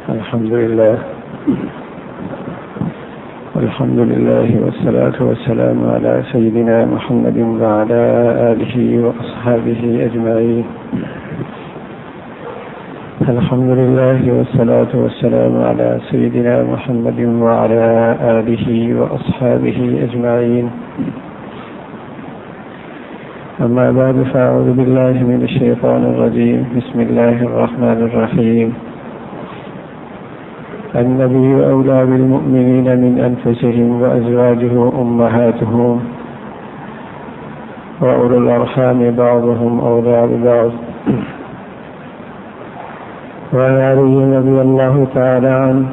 الحمد لله والصلاة والسلام على سيدنا محمد وعلى آله وأصحابه أجمعين. الحمد لله والصلاة والسلام على سيدنا محمد وعلى آله وأصحابه أجمعين. أما بعد فأعوذ بالله من الشيطان الرجيم. بسم الله الرحمن الرحيم. النبي أولى بالمؤمنين من أنفسهم وأزواجه أمهاتهم وأولو الأرحام بعضهم أولى ببعض. وعن علي رضي الله تعالى عنه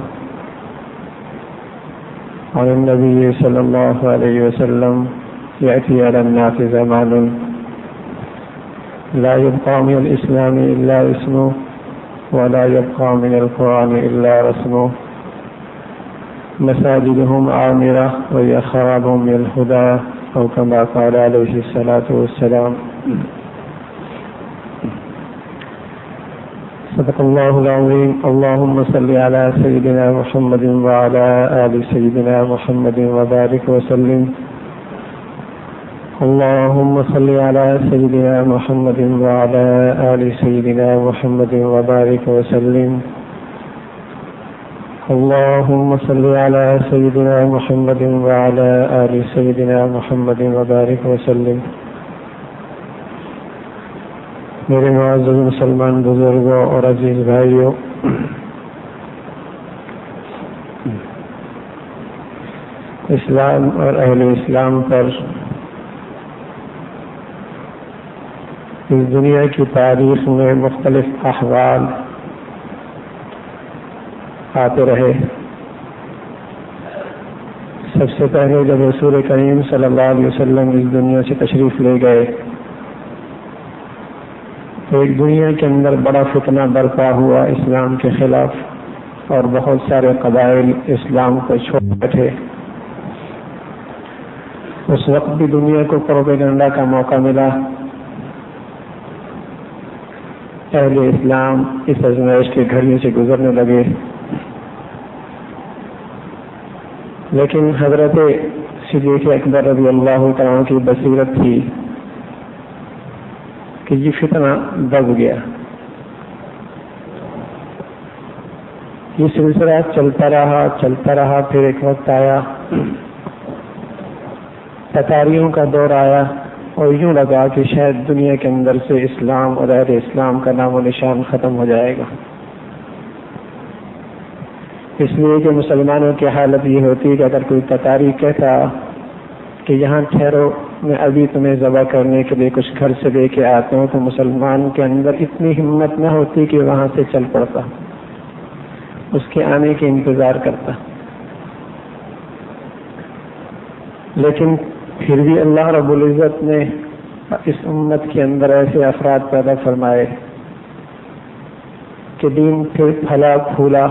عن النبي صلى الله عليه وسلم: يأتي على الناس زمان لا يبقى من الإسلام إلا اسمه ولا يبقى من القرآن إلا رسمه، مساجدهم عامرة وهي خراب من الهدى، أو كما قال عليه الصلاة والسلام. صدق الله العظيم. اللهم صل على سيدنا محمد وعلى آل سيدنا محمد وبارك وسلم. اللهم صل على سيدنا محمد وعلى آل سيدنا محمد وبارك وسلم. اللهم صل على سيدنا محمد وعلى آل سيدنا محمد وبارك وسلم. میرے معزز مسلمان بزرگوں اور عزیز بھائیوں، اسلام اور اہل اسلام پر اس دنیا کی تاریخ میں مختلف احوال آتے رہے. سب سے پہلے جب رسول کریم صلی اللہ علیہ وسلم اس دنیا سے تشریف لے گئے تو ایک دنیا کے اندر بڑا فتنہ برپا ہوا اسلام کے خلاف، اور بہت سارے قبائل اسلام کو چھوڑ بیٹھے. اس وقت بھی دنیا کو پروپیگنڈا کا موقع ملا. اہل اسلام اس آزمائش کے گھڑیوں سے گزرنے لگے، لیکن حضرت صدیق اکبر رضی اللہ تعالیٰ کی بصیرت تھی کہ یہ فتنہ دب گیا. یہ سلسلہ چلتا رہا. پھر ایک وقت آیا، تتاریوں کا دور آیا، اور یوں لگا کہ شاید دنیا کے اندر سے اسلام اور اہل اسلام کا نام و نشان ختم ہو جائے گا. اس لیے کہ مسلمانوں کی حالت یہ ہوتی کہ اگر کوئی تتاری کہتا کہ یہاں ٹھہرو، میں ابھی تمہیں ذبح کرنے کے لیے کچھ گھر سے لے کے آتا ہوں، تو مسلمان کے اندر اتنی ہمت نہ ہوتی کہ وہاں سے چل پڑتا، اس کے آنے کے انتظار کرتا. لیکن پھر بھی اللہ رب العزت نے اس امت کے اندر ایسے افراد پیدا فرمائے کہ دین پھر پھلا پھولا.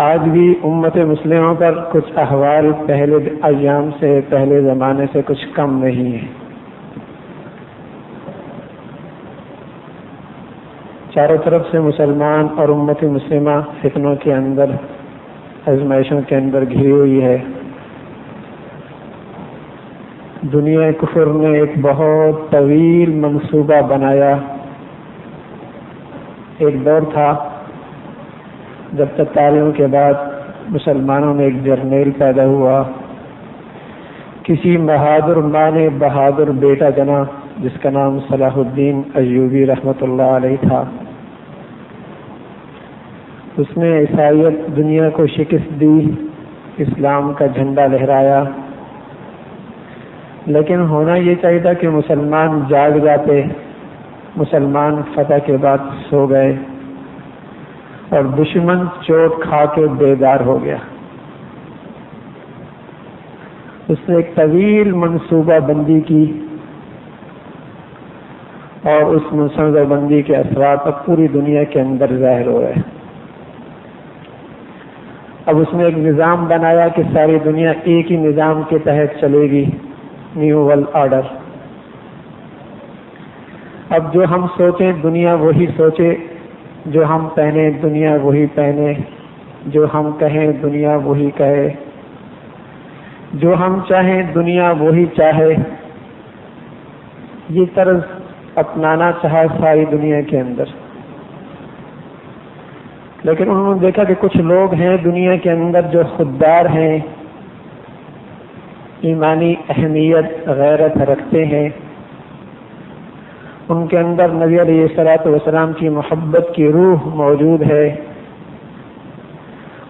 آج بھی امت مسلموں پر کچھ احوال پہلے ایام سے، پہلے زمانے سے کچھ کم نہیں ہے. چاروں طرف سے مسلمان اور امت مسلمہ فتنوں کے اندر، آزمائشوں کے اندر گھری ہوئی ہے. دنیا کفر نے ایک بہت طویل منصوبہ بنایا. ایک دور تھا جب تتاریوں کے بعد مسلمانوں میں ایک جرنیل پیدا ہوا. کسی بہادر ماں نے بہادر بیٹا جنا جس کا نام صلاح الدین ایوبی رحمۃ اللہ علیہ تھا. اس نے عیسائیت دنیا کو شکست دی، اسلام کا جھنڈا لہرایا. لیکن ہونا یہ چاہیے تھا کہ مسلمان جاگ جاتے. مسلمان فتح کے بعد سو گئے اور دشمن چوٹ کھا کے بیدار ہو گیا. اس نے ایک طویل منصوبہ بندی کی، اور اس منصوبہ بندی کے اثرات اب پوری دنیا کے اندر ظاہر ہو رہے ہیں. اب اس نے ایک نظام بنایا کہ ساری دنیا ایک ہی نظام کے تحت چلے گی، نیو ورلڈ آرڈر. اب جو ہم سوچیں دنیا وہی سوچے، جو ہم پہنے دنیا وہی پہنے، جو ہم کہیں دنیا وہی کہے، جو ہم چاہیں دنیا وہی چاہے، یہ طرز اپنانا چاہا ساری دنیا کے اندر۔ لیکن انہوں نے دیکھا کہ کچھ لوگ ہیں دنیا کے اندر جو خوددار ہیں، ایمانی اہمیت غیرت رکھتے ہیں، ان کے اندر نبی علیہ الصلوۃ والسلام کی محبت کی روح موجود ہے،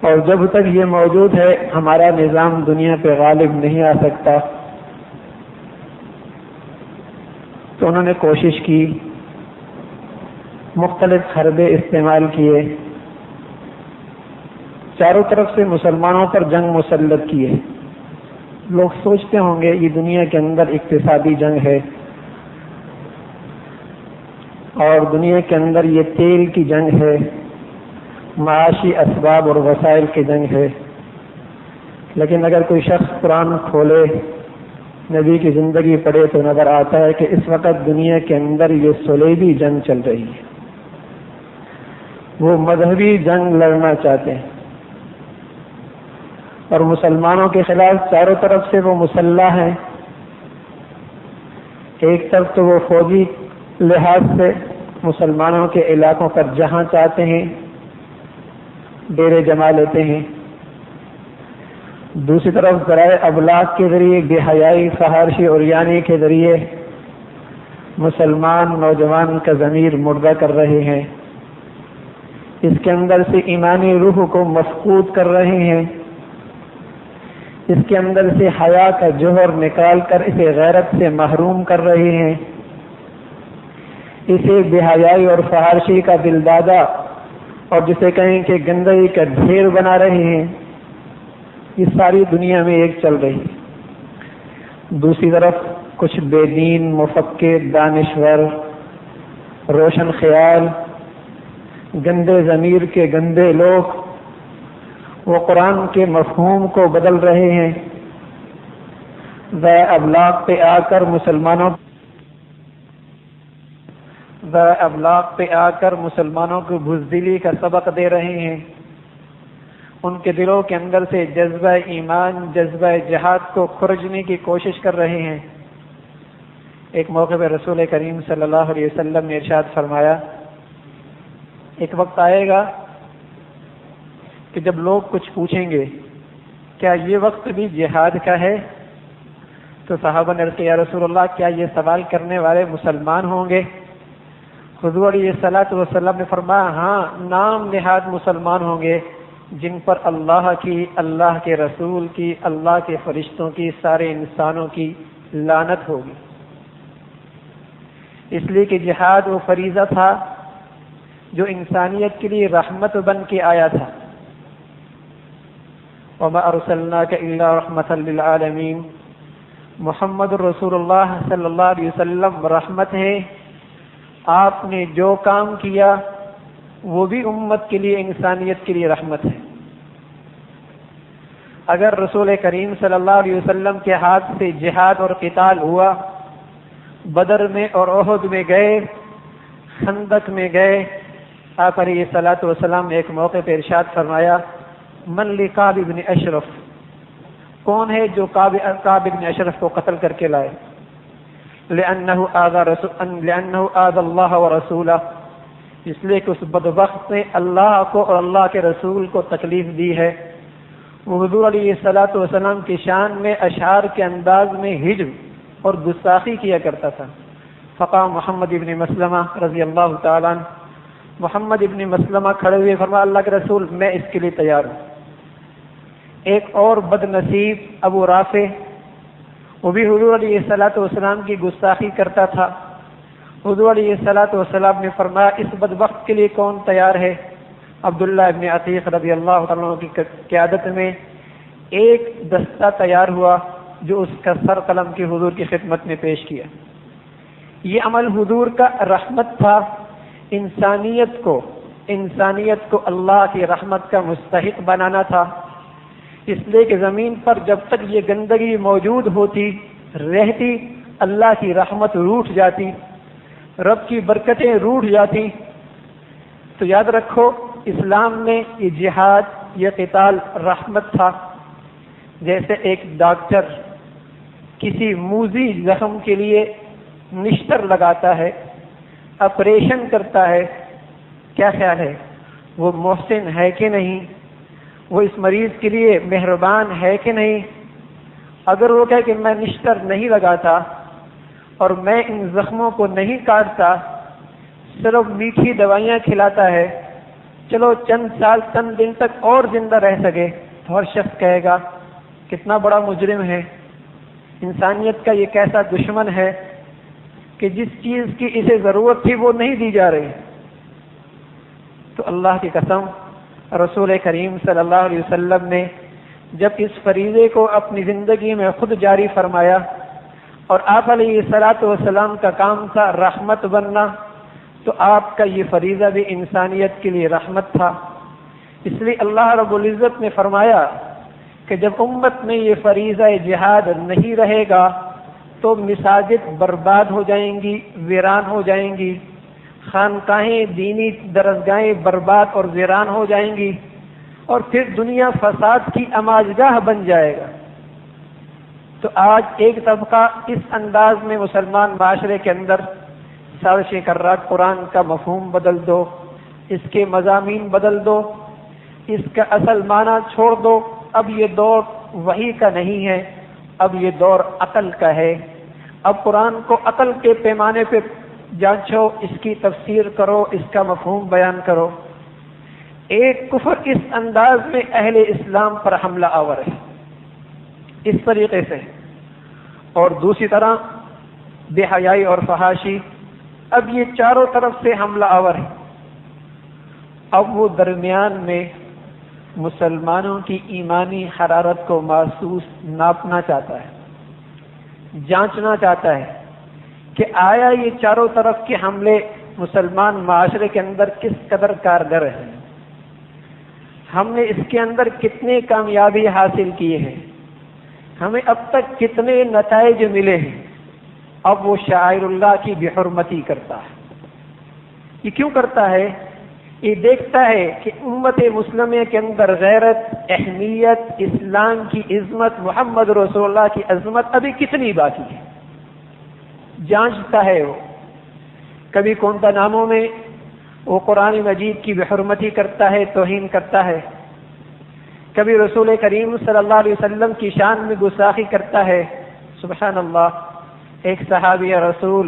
اور جب تک یہ موجود ہے ہمارا نظام دنیا پہ غالب نہیں آ سکتا۔ تو انہوں نے کوشش کی، مختلف حربے استعمال کیے، چاروں طرف سے مسلمانوں پر جنگ مسلط کیے۔ لوگ سوچتے ہوں گے یہ دنیا کے اندر اقتصادی جنگ ہے، اور دنیا کے اندر یہ تیل کی جنگ ہے، معاشی اسباب اور وسائل کی جنگ ہے۔ لیکن اگر کوئی شخص قرآن کھولے، نبی کی زندگی پڑھے، تو نظر آتا ہے کہ اس وقت دنیا کے اندر یہ صلیبی جنگ چل رہی ہے۔ وہ مذہبی جنگ لڑنا چاہتے ہیں، اور مسلمانوں کے خلاف چاروں طرف سے وہ مسلح ہیں۔ ایک طرف تو وہ فوجی لحاظ سے مسلمانوں کے علاقوں پر جہاں چاہتے ہیں ڈیرے جما لیتے ہیں، دوسری طرف ذرائع ابلاغ کے ذریعے، بے حیائی، فحاشی اور یعنی کے ذریعے مسلمان نوجوان کا ضمیر مردہ کر رہے ہیں، اس کے اندر سے ایمانی روح کو مفقود کر رہے ہیں، اس کے اندر سے حیا کا جوہر نکال کر اسے غیرت سے محروم کر رہے ہیں، اسے بے حیائی اور فحاشی کا دلدادہ اور جسے کہیں کہ گندگی کا ڈھیر بنا رہے ہیں۔ یہ ساری دنیا میں ایک چل رہی ہے۔ دوسری طرف کچھ بے دین، مفکر، دانشور، روشن خیال، گندے ضمیر کے گندے لوگ وہ قرآن کے مفہوم کو بدل رہے ہیں، ذرائع ابلاغ پہ آ کر مسلمانوں کو بزدلی کا سبق دے رہے ہیں، ان کے دلوں کے اندر سے جذبہ ایمان، جذبہ جہاد کو خرجنے کی کوشش کر رہے ہیں۔ ایک موقع پہ رسول کریم صلی اللہ علیہ وسلم نے ارشاد فرمایا، ایک وقت آئے گا کہ جب لوگ کچھ پوچھیں گے کیا یہ وقت بھی جہاد کا ہے؟ تو صحابہ نے کہا یا رسول اللہ کیا یہ سوال کرنے والے مسلمان ہوں گے؟ حضور علیہ الصلوۃ والسلام نے فرمایا ہاں، نام نہاد مسلمان ہوں گے جن پر اللہ کی، اللہ کے رسول کی، اللہ کے فرشتوں کی، سارے انسانوں کی لعنت ہوگی، اس لیے کہ جہاد وہ فریضہ تھا جو انسانیت کے لیے رحمت بن کے آیا تھا۔ وما ارسلناک الا رحمۃ للعالمین، محمد رسول اللہ صلی اللہ علیہ وسلم رحمت ہے۔ آپ نے جو کام کیا وہ بھی امت کے لیے، انسانیت کے لیے رحمت ہے۔ اگر رسول کریم صلی اللہ علیہ وسلم کے ہاتھ سے جہاد اور قتال ہوا، بدر میں اور احد میں گئے، خندق میں گئے، آپ علیہ الصلوۃ والسلام نے ایک موقع پہ ارشاد فرمایا من لکعب بن اشرف، کون ہے جو کعب بن اشرف کو قتل کر کے لائے؟ لأنه آذى اللہ ورسولہ، اس لیے کہ اس بدبخت نے اللہ کو اور اللہ کے رسول کو تکلیف دی ہے۔ وہ حضور علیہ الصلوۃ والسلام کی شان میں اشعار کے انداز میں ہجو اور گستاخی کیا کرتا تھا۔ فقام محمد ابن مسلمہ رضی اللہ تعالیٰ عنہ، محمد ابن مسلمہ کھڑے ہوئے فرمایا اللہ کے رسول میں اس کے لیے تیار ہوں۔ ایک اور بد نصیب ابو رافع، وہ بھی حضور علیہ الصلوۃ والسلام کی گستاخی کرتا تھا۔ حضور علیہ الصلوۃ والسلام نے فرمایا اس بدبخت کے لیے کون تیار ہے؟ عبداللہ ابن عتیق رضی اللہ عنہ کی قیادت میں ایک دستہ تیار ہوا جو اس کا سر قلم کی حضور کی خدمت میں پیش کیا۔ یہ عمل حضور کا رحمت تھا، انسانیت کو اللہ کی رحمت کا مستحق بنانا تھا، اس لیے کہ زمین پر جب تک یہ گندگی موجود ہوتی رہتی اللہ کی رحمت روٹھ جاتی، رب کی برکتیں روٹھ جاتی، تو تو یاد رکھو اسلام میں یہ جہاد، یہ قتال رحمت تھا. جیسے ایک ڈاکٹر کسی موذی زخم کے لیے نشتر لگاتا ہے، آپریشن کرتا ہے، کیا خیال ہے وہ محسن ہے کہ نہیں؟ وہ اس مریض کے لیے مہربان ہے کہ نہیں؟ اگر وہ کہے کہ میں نشتر نہیں لگاتا اور میں ان زخموں کو نہیں کاٹتا، صرف میٹھی دوائیاں کھلاتا ہے، چلو چند سال چند دن تک اور زندہ رہ سکے، تو ہر شخص کہے گا کتنا بڑا مجرم ہے، انسانیت کا یہ کیسا دشمن ہے کہ جس چیز کی اسے ضرورت تھی وہ نہیں دی جا رہی. تو اللہ کی قسم رسول کریم صلی اللہ علیہ وسلم نے جب اس فریضے کو اپنی زندگی میں خود جاری فرمایا، اور آپ علیہ الصلوۃ والسلام کا کام تھا رحمت بننا، تو آپ کا یہ فریضہ بھی انسانیت کے لیے رحمت تھا. اس لیے اللہ رب العزت نے فرمایا کہ جب امت میں یہ فریضہ جہاد نہیں رہے گا تو مساجد برباد ہو جائیں گی، ویران ہو جائیں گی، خانقاہیں دینی درسگاہیں برباد اور ویران ہو جائیں گی، اور پھر دنیا فساد کی آماجگاہ بن جائے گا. تو آج ایک طبقہ اس انداز میں مسلمان معاشرے کے اندر سازشیں کر رہا، قرآن کا مفہوم بدل دو، اس کے مضامین بدل دو، اس کا اصل معنی چھوڑ دو، اب یہ دور وحی کا نہیں ہے، اب یہ دور عقل کا ہے، اب قرآن کو عقل کے پیمانے پہ جانچو، اس کی تفسیر کرو، اس کا مفہوم بیان کرو. ایک کفر اس انداز میں اہل اسلام پر حملہ آور ہے اس طریقے سے، اور دوسری طرح بے حیائی اور فحاشی، اب یہ چاروں طرف سے حملہ آور ہے. اب وہ درمیان میں مسلمانوں کی ایمانی حرارت کو محسوس ناپنا چاہتا ہے، جانچنا چاہتا ہے کہ آیا یہ چاروں طرف کے حملے مسلمان معاشرے کے اندر کس قدر کارگر ہیں، ہم نے اس کے اندر کتنے کامیابی حاصل کیے ہیں، ہمیں اب تک کتنے نتائج ملے ہیں. اب وہ شاعر اللہ کی بے حرمتی کرتا ہے. یہ کیوں کرتا ہے؟ یہ دیکھتا ہے کہ امت مسلمہ کے اندر غیرت، اہمیت، اسلام کی عظمت، محمد رسول اللہ کی عظمت ابھی کتنی باقی ہے. جانچتا ہے وہ، کبھی گوانتانامو میں وہ قرآن مجید کی بے حرمتی کرتا ہے، توہین کرتا ہے، کبھی رسول کریم صلی اللہ علیہ وسلم کی شان میں گستاخی کرتا ہے. سبحان اللہ. ایک صحابی رسول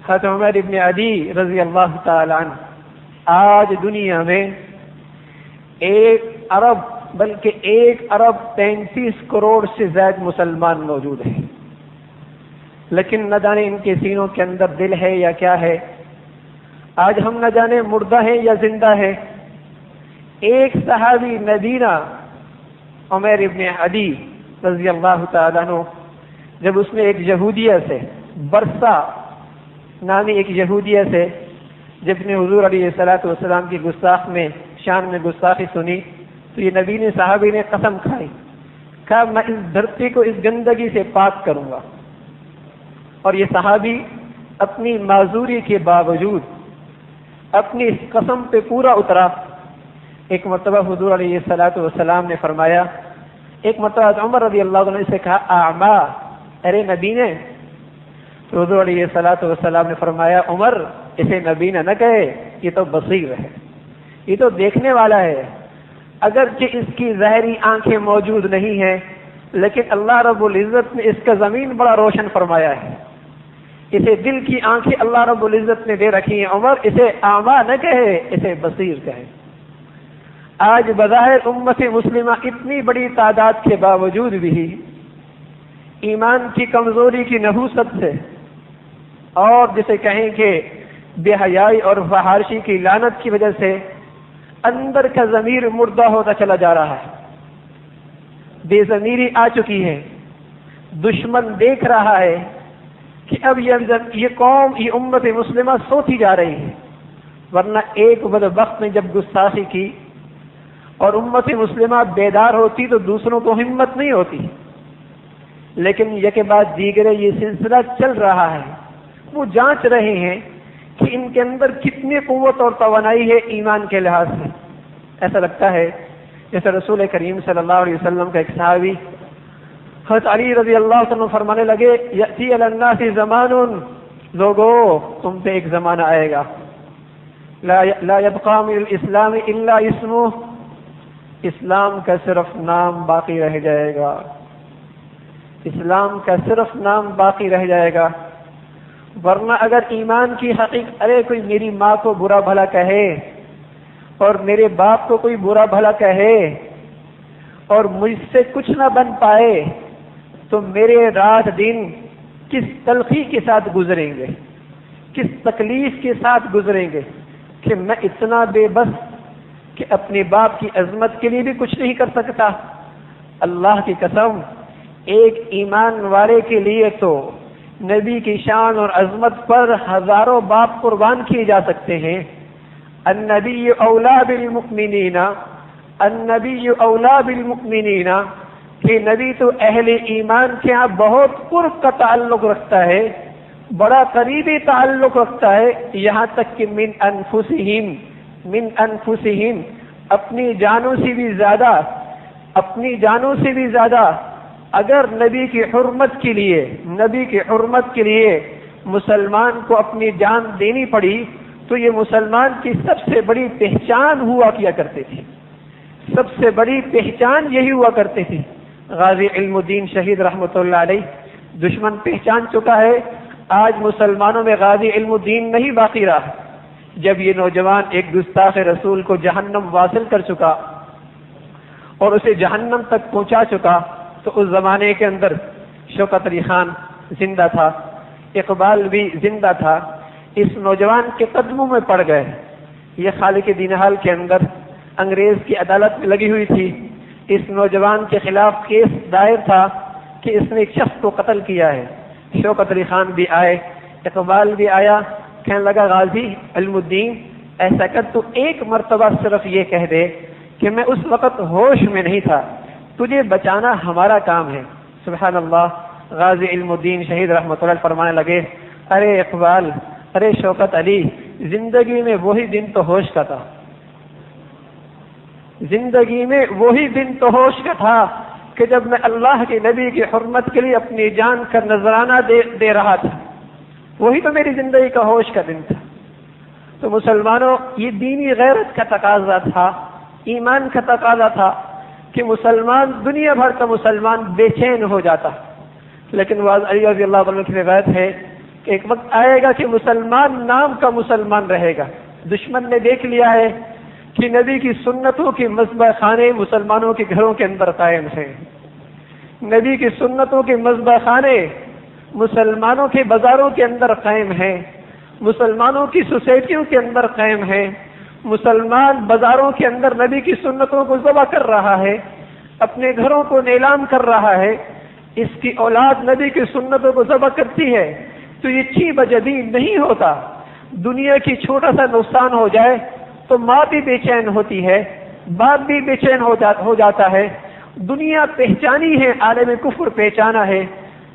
حضرت عمر ابن عدی رضی اللہ تعالی عنہ، آج دنیا میں 1 ارب بلکہ 1 ارب 33 کروڑ سے زائد مسلمان موجود ہیں، لیکن نہ جانے ان کے سینوں کے اندر دل ہے یا کیا ہے. آج ہم نہ جانے مردہ ہے یا زندہ ہے. ایک صحابی مدینہ عمر ابن عدی رضی اللہ تعالیٰ عنہ، جب اس نے ایک یہودیہ سے، برسا نامی ایک یہودیہ سے، جب نے حضور علیہ الصلوۃ والسلام کی گستاخ میں شان میں گستاخی سنی، تو یہ نبی نے صحابی نے قسم کھائی، کہا میں اس دھرتی کو اس گندگی سے پاک کروں گا. اور یہ صحابی اپنی معذوری کے باوجود اپنی اس قسم پہ پورا اترا. ایک مرتبہ حضور علیہ الصلوۃ والسلام نے فرمایا، ایک مرتبہ عمر رضی اللہ عنہ سے کہا اعما، ارے نبی نے. تو حضور علیہ الصلوۃ والسلام نے فرمایا عمر اسے نبی نہ کہے، یہ تو بصیر ہے، یہ تو دیکھنے والا ہے. اگرچہ اس کی ظاہری آنکھیں موجود نہیں ہیں، لیکن اللہ رب العزت نے اس کا زمین بڑا روشن فرمایا ہے. اسے دل کی آنکھیں اللہ رب العزت نے دے رکھی ہیں. عمر اسے اعما نہ کہے، اسے بصیر کہے. آج بظاہر امت مسلمہ اتنی بڑی تعداد کے باوجود بھی ایمان کی کمزوری کی نحوست سے، اور جسے کہیں کہ بے حیائی اور فحاشی کی لعنت کی وجہ سے اندر کا ضمیر مردہ ہوتا چلا جا رہا ہے. بے ضمیری آ چکی ہے. دشمن دیکھ رہا ہے کہ اب یہ قوم، یہ امت مسلمہ سوتی جا رہی ہے. ورنہ ایک بدبخت نے جب گستاخی کی اور امت مسلمہ بیدار ہوتی تو دوسروں کو ہمت نہیں ہوتی، لیکن یہ کے بعد دیگرے یہ سلسلہ چل رہا ہے. وہ جانچ رہے ہیں کہ ان کے اندر کتنی قوت اور توانائی ہے ایمان کے لحاظ سے. ایسا لگتا ہے جیسے رسول کریم صلی اللہ علیہ وسلم کا ایک صحابی حضرت علی رضی اللہ عنہ فرمانے لگے یأتی علی الناس زمان، لوگوں تم پہ ایک زمانہ آئے گا لا یبقى من الاسلام الا اسمہ، اسلام کا صرف نام باقی رہ جائے گا، اسلام کا صرف نام باقی رہ جائے گا. ورنہ اگر ایمان کی حقیقت، ارے کوئی میری ماں کو برا بھلا کہے اور میرے باپ کو کوئی برا بھلا کہے اور مجھ سے کچھ نہ بن پائے تو میرے رات دن کس تلخی کے ساتھ گزریں گے، کس تکلیف کے ساتھ گزریں گے کہ میں اتنا بے بس کہ اپنے باپ کی عظمت کے لیے بھی کچھ نہیں کر سکتا. اللہ کی قسم، ایک ایمان والے کے لیے تو نبی کی شان اور عظمت پر ہزاروں باپ قربان کیے جا سکتے ہیں. النبی اولا بالمؤمنین، النبی اولا بالمؤمنین، کہ نبی تو اہل ایمان کے ہاں بہت قرب کا تعلق رکھتا ہے، بڑا قریبی تعلق رکھتا ہے، یہاں تک کہ من انفسہم، اپنی جانوں سے بھی زیادہ، اپنی جانوں سے بھی زیادہ. اگر نبی کی حرمت کے لیے، نبی کی حرمت کے لیے مسلمان کو اپنی جان دینی پڑی تو یہ مسلمان کی سب سے بڑی پہچان ہوا کیا کرتے تھے، سب سے بڑی پہچان یہی ہوا کرتے تھے. غازی علم الدین شہید رحمۃ اللہ علیہ دشمن پہچان چکا ہے، آج مسلمانوں میں غازی علم الدین نہیں باقی رہا. جب یہ نوجوان ایک گستاخ رسول کو جہنم واصل کر چکا اور اسے جہنم تک پہنچا چکا تو اس زمانے کے اندر شوکت علی خان زندہ تھا، اقبال بھی زندہ تھا. اس نوجوان کے قدموں میں پڑ گئے. یہ خالق دین حال کے اندر انگریز کی عدالت میں لگی ہوئی تھی. اس نوجوان کے خلاف کیس دائر تھا کہ اس نے ایک شخص کو قتل کیا ہے. شوکت علی خان بھی آئے، اقبال بھی آیا، کہنے لگا غازی علم الدین ایسا کر تو ایک مرتبہ صرف یہ کہہ دے کہ میں اس وقت ہوش میں نہیں تھا، تجھے بچانا ہمارا کام ہے. سبحان اللہ. غازی علم الدین شہید رحمۃ اللہ فرمانے لگے ارے اقبال، ارے شوکت علی، زندگی میں وہی دن تو ہوش کا تھا، زندگی میں وہی دن تو ہوش کا تھا کہ جب میں اللہ کے نبی کی حرمت کے لیے اپنی جان کا نذرانہ دے رہا تھا، وہی تو میری زندگی کا ہوش کا دن تھا. تو مسلمانوں، یہ دینی غیرت کا تقاضا تھا، ایمان کا تقاضا تھا کہ مسلمان، دنیا بھر کا مسلمان بے چین ہو جاتا. لیکن علی رضی اللہ عنہ کی روایت ہے کہ ایک وقت آئے گا کہ مسلمان نام کا مسلمان رہے گا. دشمن نے دیکھ لیا ہے کہ نبی کی سنتوں کے مذبح خانے مسلمانوں کے گھروں کے اندر قائم ہیں، نبی کی سنتوں کے مذبح خانے مسلمانوں کے بازاروں کے اندر قائم ہیں، مسلمانوں کی سوسائٹیوں کے اندر قائم ہیں. مسلمان بازاروں کے اندر نبی کی سنتوں کو ذبح کر رہا ہے، اپنے گھروں کو نیلام کر رہا ہے. اس کی اولاد نبی کی سنتوں کو ذبح کرتی ہے تو یہ چی بجدی نہیں ہوتا. دنیا کی چھوٹا سا نقصان ہو جائے تو ماں بھی بے چین ہوتی ہے، باپ بھی بے چین ہو جاتا ہے. دنیا پہچانی ہے، عالم کفر پہچانا ہے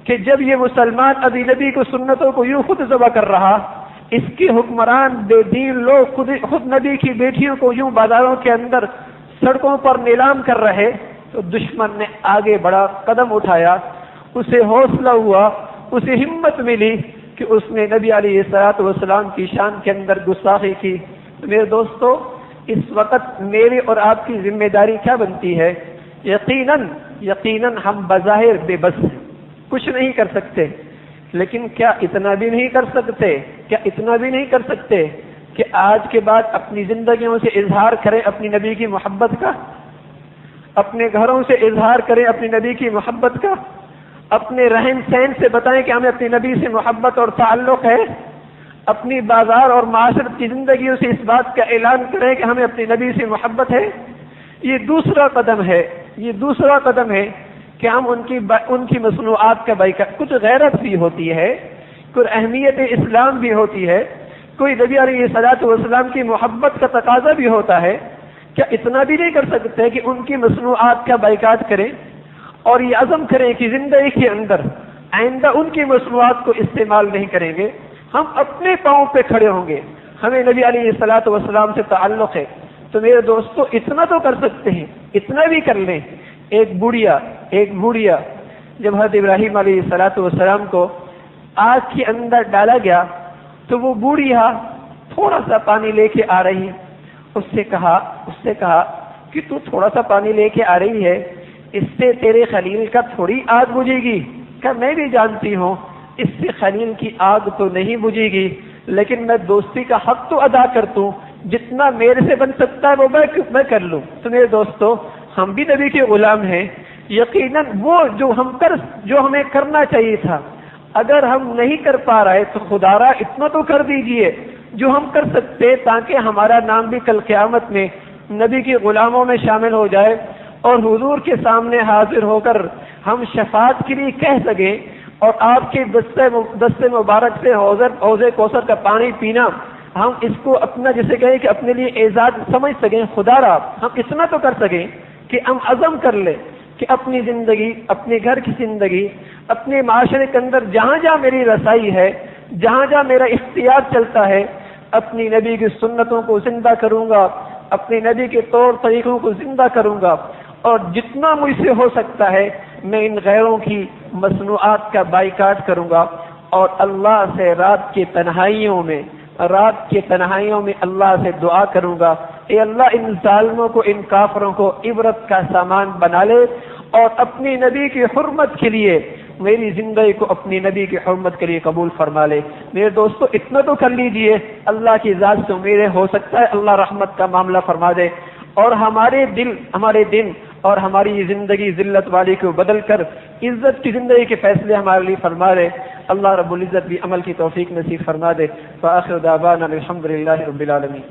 کہ جب یہ مسلمان ابھی نبی کو سنتوں کو یوں خود ذبح کر رہا، اس کے حکمران بے دین لوگ خود نبی کی بیٹیوں کو یوں بازاروں کے اندر سڑکوں پر نیلام کر رہے، تو دشمن نے آگے بڑا قدم اٹھایا. اسے حوصلہ ہوا، اسے ہمت ملی کہ اس نے نبی علیہ الصلوۃ والسلام کی شان کے اندر گستاخی کی. میرے دوستو، اس وقت میری اور آپ کی ذمہ داری کیا بنتی ہے؟ یقیناً ہم بظاہر بے بس ہیں، کچھ نہیں کر سکتے، لیکن کیا اتنا بھی نہیں کر سکتے کہ آج کے بعد اپنی زندگیوں سے اظہار کریں اپنی نبی کی محبت کا، اپنے گھروں سے اظہار کریں اپنی نبی کی محبت کا، اپنے رہن سہن سے بتائیں کہ ہمیں اپنی نبی سے محبت اور تعلق ہے، اپنی بازار اور معاشرت کی زندگیوں سے اس بات کا اعلان کریں کہ ہمیں اپنی نبی سے محبت ہے. یہ دوسرا قدم ہے کہ ہم ان کی مصنوعات کا بائیکاٹ. کچھ غیرت بھی ہوتی ہے، کچھ اہمیت اسلام بھی ہوتی ہے، کوئی نبی علیہ الصلوۃ والسلام کی محبت کا تقاضا بھی ہوتا ہے. کیا اتنا بھی نہیں کر سکتے کہ ان کی مصنوعات کا بائیکاٹ کریں اور یہ عزم کریں کہ زندگی کے اندر آئندہ ان کی مصنوعات کو استعمال نہیں کریں گے؟ ہم اپنے پاؤں پہ کھڑے ہوں گے، ہمیں نبی علیہ الصلوۃ والسلام سے تعلق ہے، تو میرے دوستو اتنا تو کر سکتے ہیں، اتنا بھی کر لیں۔ ایک بوڑھیا جب حضرت ابراہیم علیہ الصلوۃ والسلام کو آگ کے اندر ڈالا گیا تو وہ بوڑھیا تھوڑا سا پانی لے کے آ رہی، اس سے کہا کہ تو تھوڑا سا پانی لے کے آ رہی ہے، اس سے تیرے خلیل کا تھوڑی آگ بجھے گی؟ کہ میں بھی جانتی ہوں اس سے خلیل کی آگ تو نہیں بجھے گی، لیکن میں دوستی کا حق تو ادا کرتا ہوں، جتنا میرے سے بن سکتا ہے وہ میں کر لوں۔ تو میرے دوستو ہم بھی نبی کے غلام ہیں، یقیناً وہ جو ہمیں کرنا چاہیے تھا اگر ہم نہیں کر پا رہے تو خدارا اتنا تو کر دیجئے جو ہم کر سکتے، تاکہ ہمارا نام بھی کل قیامت میں نبی کے غلاموں میں شامل ہو جائے اور حضور کے سامنے حاضر ہو کر ہم شفاعت کے لیے کہہ سکیں، اور آپ کے دستے مبارک سے حوض کوثر کا پانی پینا ہم اس کو اپنا جسے کہیں کہ اپنے لیے اعزاز سمجھ سکیں۔ خدا را ہم اتنا تو کر سکیں کہ ہم عزم کر لیں کہ اپنی زندگی، اپنے گھر کی زندگی، اپنے معاشرے کے اندر جہاں جہاں میری رسائی ہے، جہاں جہاں میرا اختیار چلتا ہے، اپنی نبی کی سنتوں کو زندہ کروں گا، اپنے نبی کے طور طریقوں کو زندہ کروں گا، اور جتنا مجھ سے ہو سکتا ہے میں ان غیروں کی مصنوعات کا بائیکاٹ کروں گا، اور اللہ سے رات کے تنہائیوں میں اللہ سے دعا کروں گا، اے اللہ ان ظالموں کو، ان کافروں کو عبرت کا سامان بنا لے، اور اپنی نبی کی حرمت کے لیے میری زندگی کو اپنی نبی کی حرمت کے لیے قبول فرما لے۔ میرے دوستو اتنا تو کر لیجئے، اللہ کی ذات سے میرے ہو سکتا ہے اللہ رحمت کا معاملہ فرما دے، اور ہمارے دن اور ہماری زندگی ذلت والی کو بدل کر عزت کی زندگی کے فیصلے ہمارے لیے فرما دے۔ اللہ رب العزت بھی عمل کی توفیق نصیب فرما دے۔ فآخر دعوانا الحمدللہ رب العالمین۔